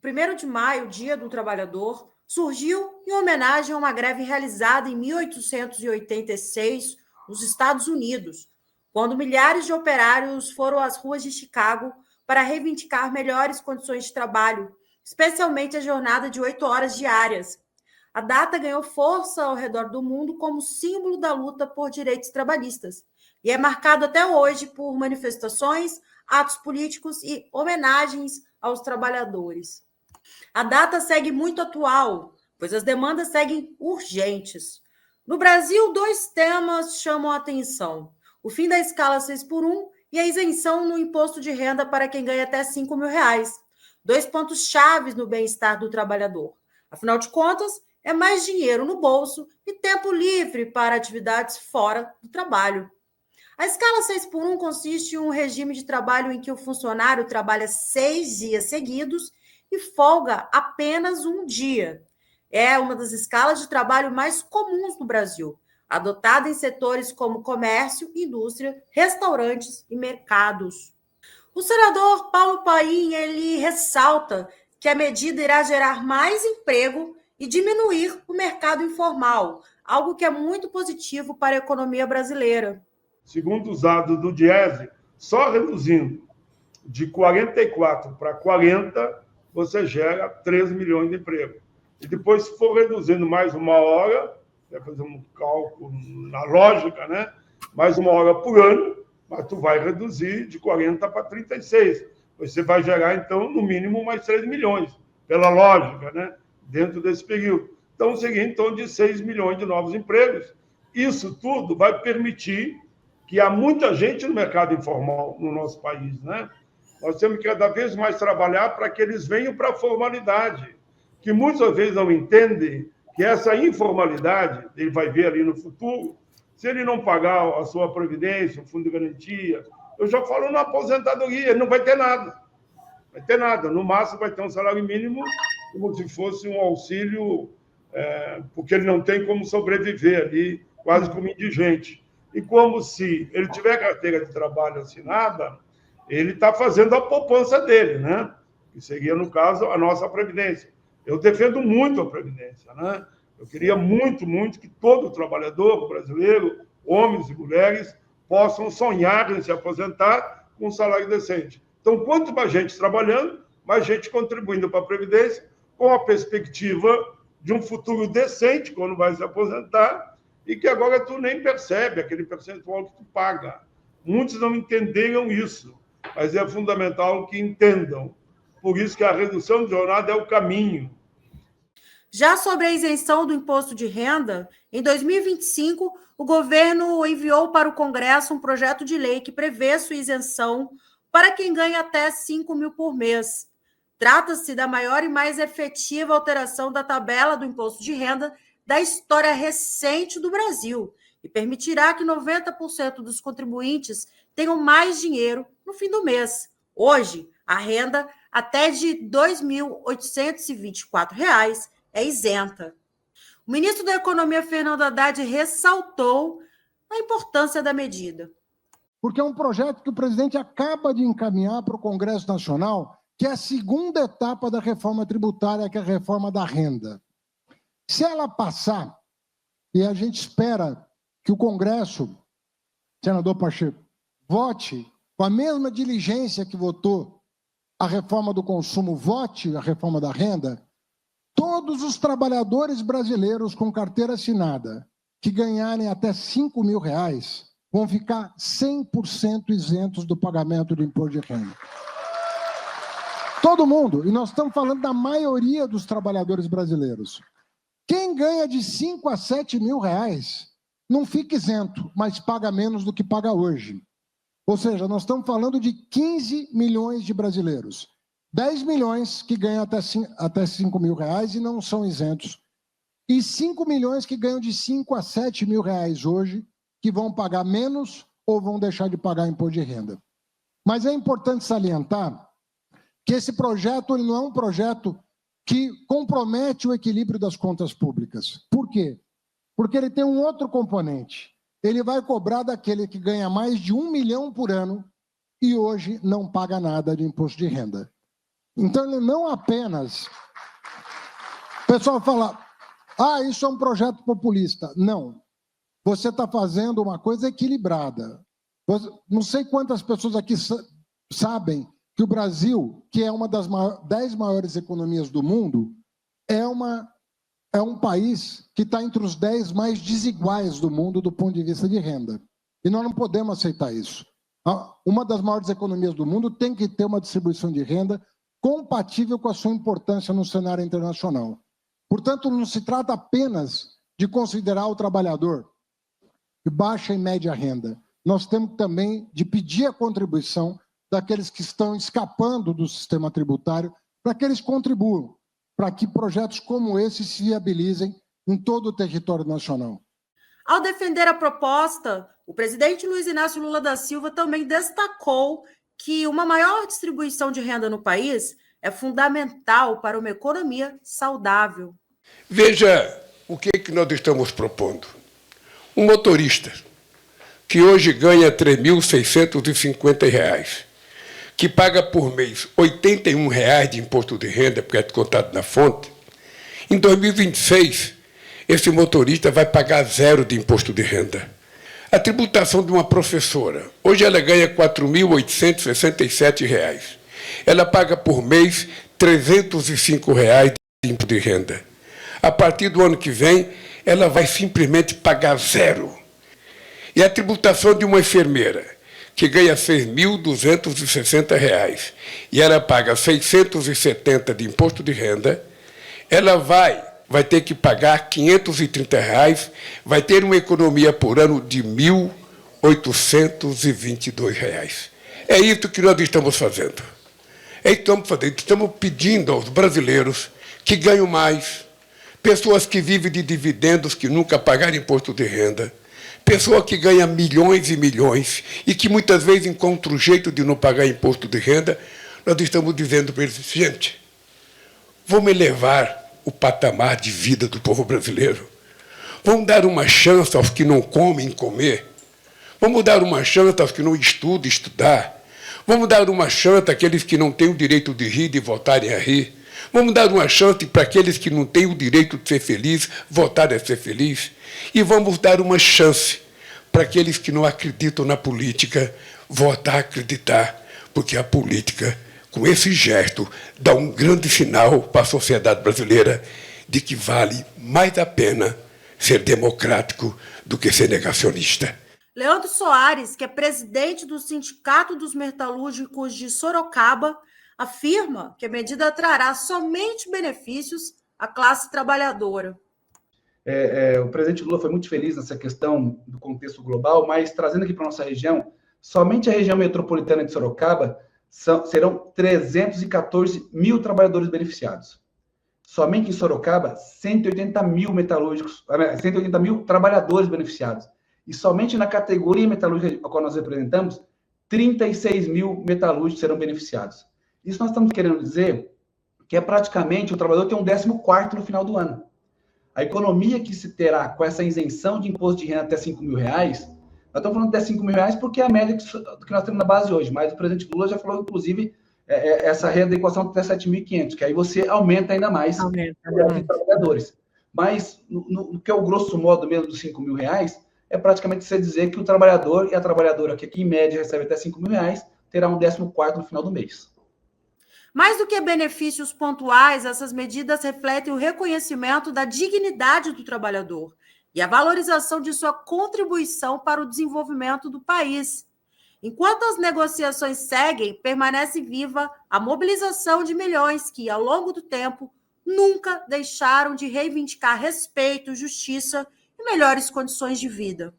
1º de maio, Dia do Trabalhador, surgiu em homenagem a uma greve realizada em 1886 nos Estados Unidos, quando milhares de operários foram às ruas de Chicago para reivindicar melhores condições de trabalho, especialmente a jornada de 8 horas diárias. A data ganhou força ao redor do mundo como símbolo da luta por direitos trabalhistas e é marcado até hoje por manifestações, atos políticos e homenagens aos trabalhadores. A data segue muito atual, pois as demandas seguem urgentes. No Brasil, 2 temas chamam a atenção: o fim da escala 6 por 1 e a isenção no imposto de renda para quem ganha até R$ 5.000. 2 pontos chaves no bem-estar do trabalhador. Afinal de contas, é mais dinheiro no bolso e tempo livre para atividades fora do trabalho. A escala 6 por 1 consiste em um regime de trabalho em que o funcionário trabalha 6 dias seguidos e folga apenas um dia. É uma das escalas de trabalho mais comuns no Brasil, adotada em setores como comércio, indústria, restaurantes e mercados. O senador Paulo Paim, ele ressalta que a medida irá gerar mais emprego e diminuir o mercado informal, algo que é muito positivo para a economia brasileira. Segundo os dados do Diese, só reduzindo de 44 para 40, você gera 13 milhões de empregos. E depois, se for reduzindo mais 1 hora, vai fazer um cálculo na lógica, né? Mais 1 hora por ano, mas tu vai reduzir de 40 para 36. Você vai gerar, então, no mínimo, mais 3 milhões, pela lógica, né? Dentro desse período. Então, seria em torno de 6 milhões de novos empregos. Isso tudo vai permitir que há muita gente no mercado informal no nosso país, né? Nós temos que cada vez mais trabalhar para que eles venham para a formalidade, que muitas vezes não entendem que essa informalidade, ele vai ver ali no futuro, se ele não pagar a sua previdência, o fundo de garantia, eu já falo na aposentadoria, ele não vai ter nada. Vai ter nada. No máximo vai ter um salário mínimo, como se fosse um auxílio, porque ele não tem como sobreviver ali, quase como indigente. E como se ele tiver carteira de trabalho assinada, ele está fazendo a poupança dele, né? Que seria, no caso, a nossa Previdência. Eu defendo muito a Previdência, né? Eu queria muito, muito que todo trabalhador brasileiro, homens e mulheres, possam sonhar em se aposentar com um salário decente. Então, quanto mais gente trabalhando, mais gente contribuindo para a Previdência, com a perspectiva de um futuro decente quando vai se aposentar, e que agora tu nem percebe aquele percentual que tu paga. Muitos não entenderam isso, mas é fundamental que entendam. Por isso que a redução de jornada é o caminho. Já sobre a isenção do imposto de renda, em 2025, o governo enviou para o Congresso um projeto de lei que prevê sua isenção para quem ganha até 5 mil por mês. Trata-se da maior e mais efetiva alteração da tabela do imposto de renda da história recente do Brasil e permitirá que 90% dos contribuintes tenham mais dinheiro no fim do mês. Hoje, a renda até de R$ 2.824 é isenta. O ministro da Economia, Fernando Haddad, ressaltou a importância da medida. Porque é um projeto que o presidente acaba de encaminhar para o Congresso Nacional, que é a segunda etapa da reforma tributária, que é a reforma da renda. Se ela passar, e a gente espera que o Congresso, senador Pacheco, vote com a mesma diligência que votou a reforma do consumo, vote a reforma da renda, todos os trabalhadores brasileiros com carteira assinada que ganharem até R$ 5 mil vão ficar 100% isentos do pagamento do imposto de renda. Todo mundo, e nós estamos falando da maioria dos trabalhadores brasileiros. Quem ganha de 5 a 7 mil não fica isento, mas paga menos do que paga hoje. Ou seja, nós estamos falando de 15 milhões de brasileiros. 10 milhões que ganham até 5 mil e não são isentos. E 5 milhões que ganham de 5 a 7 mil hoje, que vão pagar menos ou vão deixar de pagar imposto de renda. Mas é importante salientar que esse projeto ele não é um projeto que compromete o equilíbrio das contas públicas. Por quê? Porque ele tem um outro componente. Ele vai cobrar daquele que ganha mais de 1 milhão por ano e hoje não paga nada de imposto de renda. Então, ele não apenas... O pessoal fala, isso é um projeto populista. Não. Você está fazendo uma coisa equilibrada. Não sei quantas pessoas aqui sabem que o Brasil, que é uma das 10 maiores economias do mundo, é um país que está entre os 10 mais desiguais do mundo do ponto de vista de renda. E nós não podemos aceitar isso. Uma das maiores economias do mundo tem que ter uma distribuição de renda compatível com a sua importância no cenário internacional. Portanto, não se trata apenas de considerar o trabalhador de baixa e média renda. Nós temos também de pedir a contribuição daqueles que estão escapando do sistema tributário para que eles contribuam, para que projetos como esse se viabilizem em todo o território nacional. Ao defender a proposta, o presidente Luiz Inácio Lula da Silva também destacou que uma maior distribuição de renda no país é fundamental para uma economia saudável. Veja o que nós estamos propondo. Um motorista que hoje ganha R$ 3.650, que paga por mês R$ 81 de imposto de renda, porque é descontado na fonte, em 2026, esse motorista vai pagar 0 de imposto de renda. A tributação de uma professora, hoje ela ganha R$ 4.867. Ela paga por mês R$ 305 de imposto de renda. A partir do ano que vem, ela vai simplesmente pagar 0. E a tributação de uma enfermeira, que ganha R$ 6.260, e ela paga R$ 670 de imposto de renda, ela vai ter que pagar R$ 530, vai ter uma economia por ano de R$ 1.822. É isso que nós estamos fazendo. Estamos pedindo aos brasileiros que ganham mais, pessoas que vivem de dividendos, que nunca pagaram imposto de renda, pessoa que ganha milhões e milhões e que muitas vezes encontra um jeito de não pagar imposto de renda, nós estamos dizendo para eles, gente, vamos elevar o patamar de vida do povo brasileiro. Vamos dar uma chance aos que não comem comer. Vamos dar uma chance aos que não estudam estudar. Vamos dar uma chance àqueles que não têm o direito de rir e voltarem a rir. Vamos dar uma chance para aqueles que não têm o direito de ser feliz, voltarem a ser feliz. E vamos dar uma chance para aqueles que não acreditam na política, voltar a acreditar, porque a política, com esse gesto, dá um grande sinal para a sociedade brasileira de que vale mais a pena ser democrático do que ser negacionista. Leandro Soares, que é presidente do Sindicato dos Metalúrgicos de Sorocaba, afirma que a medida trará somente benefícios à classe trabalhadora. O presidente Lula foi muito feliz nessa questão do contexto global, mas trazendo aqui para a nossa região, somente a região metropolitana de Sorocaba serão 314 mil trabalhadores beneficiados. Somente em Sorocaba, 180 mil metalúrgicos, 180 mil trabalhadores beneficiados. E somente na categoria metalúrgica a qual nós representamos, 36 mil metalúrgicos serão beneficiados. Isso nós estamos querendo dizer que é praticamente o trabalhador tem um 14º no final do ano. A economia que se terá com essa isenção de imposto de renda até R$ 5.000, nós estamos falando de R$ 5.000 porque é a média que nós temos na base hoje, mas o presidente Lula já falou, inclusive, essa readequação até 7.500, que aí você aumenta ainda mais os trabalhadores. Mas, no que é o grosso modo mesmo dos R$ 5.000, é praticamente você dizer que o trabalhador e a trabalhadora, que aqui em média recebe até R$ 5.000, terá um 14º no final do mês. Mais do que benefícios pontuais, essas medidas refletem o reconhecimento da dignidade do trabalhador e a valorização de sua contribuição para o desenvolvimento do país. Enquanto as negociações seguem, permanece viva a mobilização de milhões que, ao longo do tempo, nunca deixaram de reivindicar respeito, justiça e melhores condições de vida.